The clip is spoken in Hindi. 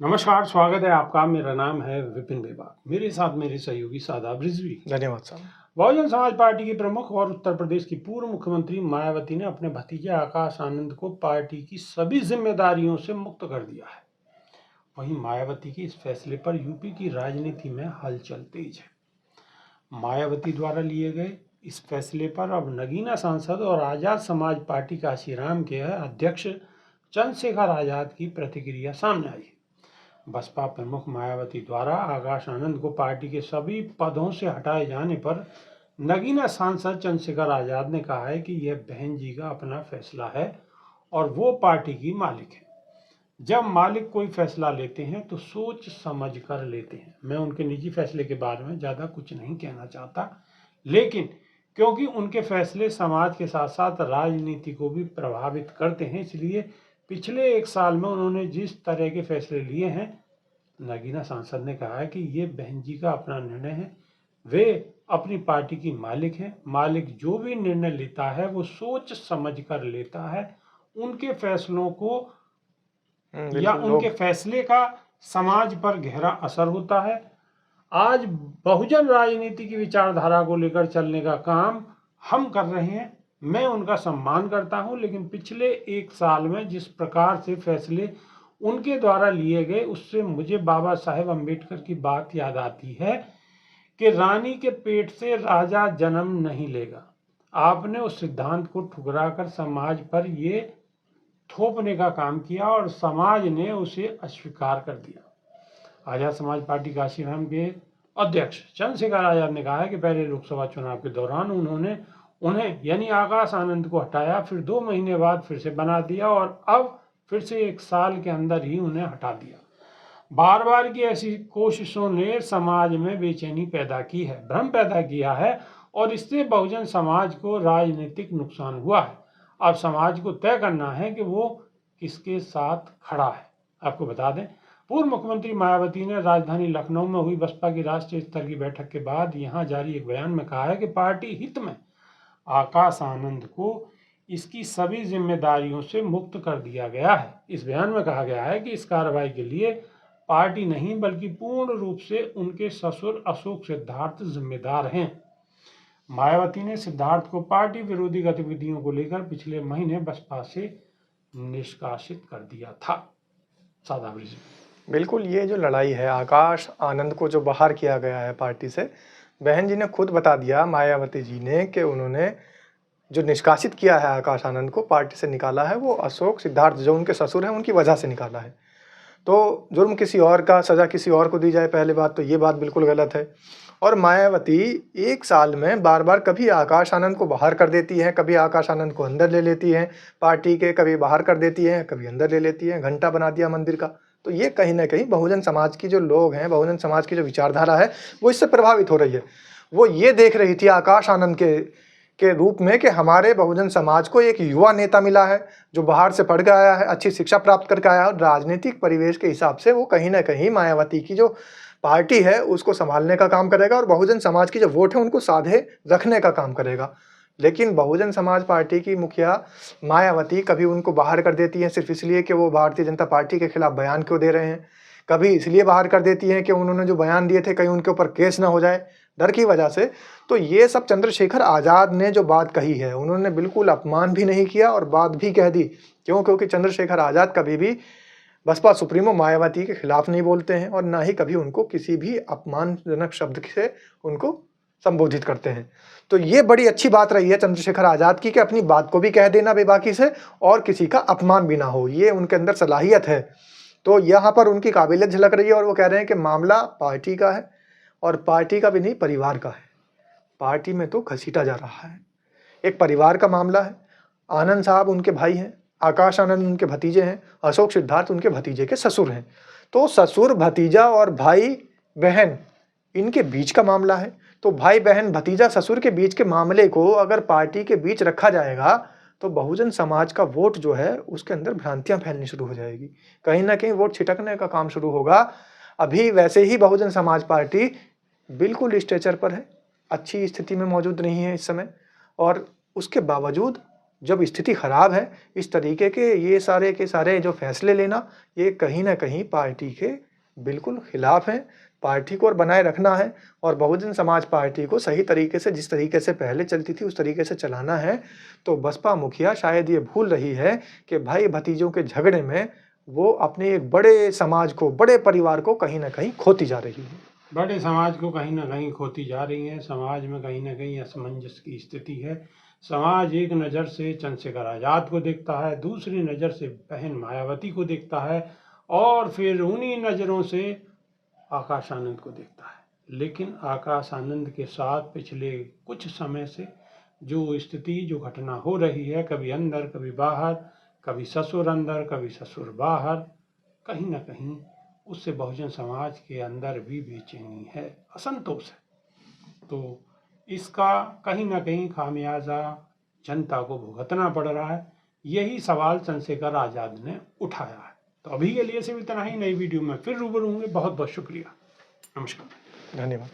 नमस्कार, स्वागत है आपका। मेरा नाम है विपिन बेबाक। मेरे साथ मेरे सहयोगी शादाब रिजवी। धन्यवाद साहब। बहुजन समाज पार्टी की प्रमुख और उत्तर प्रदेश की पूर्व मुख्यमंत्री मायावती ने अपने भतीजे आकाश आनंद को पार्टी की सभी जिम्मेदारियों से मुक्त कर दिया है। वहीं मायावती के इस फैसले पर यूपी की राजनीति में हलचल तेज है। मायावती द्वारा लिए गए इस फैसले पर अब नगीना सांसद और आजाद समाज पार्टी काशीराम के अध्यक्ष चंद्रशेखर आजाद की प्रतिक्रिया सामने आई है। बसपा प्रमुख मायावती द्वारा आकाश आनंद को पार्टी के सभी पदों से हटाए जाने पर नगीना सांसद चंद्रशेखर आजाद ने कहा है कि यह बहन जी का अपना फैसला है और वो पार्टी की मालिक है। जब मालिक कोई फैसला लेते हैं तो सोच समझ कर लेते हैं। मैं उनके निजी फैसले के बारे में ज़्यादा कुछ नहीं कहना चाहता, लेकिन क्योंकि उनके फैसले समाज के साथ साथ राजनीति को भी प्रभावित करते हैं, इसलिए पिछले 1 साल में उन्होंने जिस तरह के फैसले लिए हैं, नगीना सांसद ने कहा है कि ये बहन जी का अपना निर्णय है। वे अपनी पार्टी की मालिक हैं। मालिक जो भी निर्णय लेता है वो सोच समझ कर लेता है। उनके फैसलों को या उनके फैसले का समाज पर गहरा असर होता है। आज बहुजन राजनीति की विचारधारा को लेकर चलने का काम हम कर रहे हैं। मैं उनका सम्मान करता हूं, लेकिन पिछले 1 साल में जिस प्रकार से फैसले उनके द्वारा लिए गए, उससे मुझे बाबा साहेब अम्बेडकर की बात याद आती है कि रानी के पेट से राजा जन्म नहीं लेगा। आपने उस सिद्धांत को ठुकराकर समाज पर ये थोपने का काम किया और समाज ने उसे अस्वीकार कर दिया। आजाद समाज पार्टी काशीराम के अध्यक्ष चंद्रशेखर आजाद ने कहा है कि पहले लोकसभा चुनाव के दौरान उन्होंने उन्हें यानी आकाश आनंद को हटाया, फिर 2 महीने बाद फिर से बना दिया और अब फिर से 1 साल के अंदर ही उन्हें हटा दिया। बार बार की ऐसी कोशिशों ने समाज में बेचैनी पैदा की है, भ्रम पैदा किया है और इससे बहुजन समाज को राजनीतिक नुकसान हुआ है। अब समाज को तय करना है कि वो किसके साथ खड़ा है। आपको बता दें, पूर्व मुख्यमंत्री मायावती ने राजधानी लखनऊ में हुई बसपा की राष्ट्रीय स्तर की बैठक के बाद यहां जारी एक बयान में कहा है कि पार्टी हित में आकाश आनंद को इसकी सभी जिम्मेदारियों से मुक्त कर दिया गया है। इस बयान में कहा गया है कि इस कार्रवाई के लिए पार्टी नहीं बल्कि पूर्ण रूप से उनके ससुर अशोक सिद्धार्थ जिम्मेदार हैं। मायावती ने सिद्धार्थ को पार्टी विरोधी गतिविधियों को लेकर पिछले महीने बसपा से निष्कासित कर दिया था। शादाब रिजवी। बिल्कुल, ये जो लड़ाई है, आकाश आनंद को जो बाहर किया गया है पार्टी से, बहन जी ने खुद बता दिया, मायावती जी ने, कि उन्होंने जो निष्कासित किया है आकाश आनंद को, पार्टी से निकाला है, वो अशोक सिद्धार्थ जो उनके ससुर हैं उनकी वजह से निकाला है। तो जुर्म किसी और का, सज़ा किसी और को दी जाए, पहले बात तो ये बात बिल्कुल गलत है। और मायावती 1 साल में बार बार कभी आकाश आनंद को बाहर कर देती हैं, कभी आकाश आनंद को अंदर ले लेती हैं पार्टी के, कभी बाहर कर देती हैं, कभी अंदर ले लेती हैं। घंटा बना दिया मंदिर का। तो ये कहीं ना कहीं बहुजन समाज की जो लोग हैं, बहुजन समाज की जो विचारधारा है, वो इससे प्रभावित हो रही है। वो ये देख रही थी आकाश आनंद के रूप में कि हमारे बहुजन समाज को एक युवा नेता मिला है जो बाहर से पढ़ के आया है, अच्छी शिक्षा प्राप्त करके आया है, और राजनीतिक परिवेश के हिसाब से वो कहीं ना कहीं मायावती की जो पार्टी है उसको संभालने का काम करेगा और बहुजन समाज की जो वोट है उनको साधे रखने का काम करेगा। लेकिन बहुजन समाज पार्टी की मुखिया मायावती कभी उनको बाहर कर देती हैं सिर्फ इसलिए कि वो भारतीय जनता पार्टी के खिलाफ बयान क्यों दे रहे हैं, कभी इसलिए बाहर कर देती हैं कि उन्होंने जो बयान दिए थे कहीं उनके ऊपर केस ना हो जाए, डर की वजह से। तो ये सब चंद्रशेखर आज़ाद ने जो बात कही है, उन्होंने बिल्कुल अपमान भी नहीं किया और बात भी कह दी। क्यों? क्योंकि चंद्रशेखर आज़ाद कभी भी बसपा सुप्रीमो मायावती के खिलाफ नहीं बोलते हैं और ना ही कभी उनको किसी भी अपमानजनक शब्द से उनको संबोधित करते हैं। तो ये बड़ी अच्छी बात रही है चंद्रशेखर आज़ाद की कि अपनी बात को भी कह देना बेबाकी से और किसी का अपमान भी ना हो, ये उनके अंदर सलाहियत है। तो यहाँ पर उनकी काबिलियत झलक रही है और वो कह रहे हैं कि मामला पार्टी का है और पार्टी का भी नहीं, परिवार का है। पार्टी में तो घसीटा जा रहा है, एक परिवार का मामला है। आनंद साहब उनके भाई हैं, आकाश आनंद उनके भतीजे हैं, अशोक सिद्धार्थ उनके भतीजे के ससुर हैं। तो ससुर, भतीजा और भाई बहन, इनके बीच का मामला है। तो भाई बहन, भतीजा, ससुर के बीच के मामले को अगर पार्टी के बीच रखा जाएगा तो बहुजन समाज का वोट जो है उसके अंदर भ्रांतियां फैलनी शुरू हो जाएगी, कहीं ना कहीं वोट छिटकने का काम शुरू होगा। अभी वैसे ही बहुजन समाज पार्टी बिल्कुल स्ट्रेचर पर है, अच्छी स्थिति में मौजूद नहीं है इस समय, और उसके बावजूद जब स्थिति खराब है, इस तरीके के ये सारे के सारे जो फैसले लेना, ये कहीं न कहीं पार्टी के बिल्कुल खिलाफ हैं। पार्टी को और बनाए रखना है और बहुजन समाज पार्टी को सही तरीके से, जिस तरीके से पहले चलती थी, उस तरीके से चलाना है। तो बसपा मुखिया शायद ये भूल रही है कि भाई-भतीजों के झगड़े में वो अपने एक बड़े समाज को, बड़े परिवार को कहीं न कहीं खोती जा रही है। बड़े समाज को कहीं न कहीं खोती जा रही हैं। समाज में कहीं न कहीं असमंजस की स्थिति है। समाज एक नज़र से चंद्रशेखर आज़ाद को देखता है, दूसरी नज़र से बहन मायावती को देखता है और फिर उन्हीं नज़रों से आकाश आनंद को देखता है। लेकिन आकाश आनंद के साथ पिछले कुछ समय से जो स्थिति, जो घटना हो रही है, कभी अंदर, कभी बाहर, कभी ससुर अंदर, कभी ससुर बाहर, कहीं न कहीं उससे बहुजन समाज के अंदर भी बेचैनी है, असंतोष है। तो इसका कहीं न कहीं खामियाजा जनता को भुगतना पड़ रहा है। यही सवाल चंद्रशेखर आज़ाद ने उठाया है। तो अभी के लिए सिर्फ इतना ही। नई वीडियो में फिर रूबरू होंगे। बहुत बहुत शुक्रिया। नमस्कार। धन्यवाद।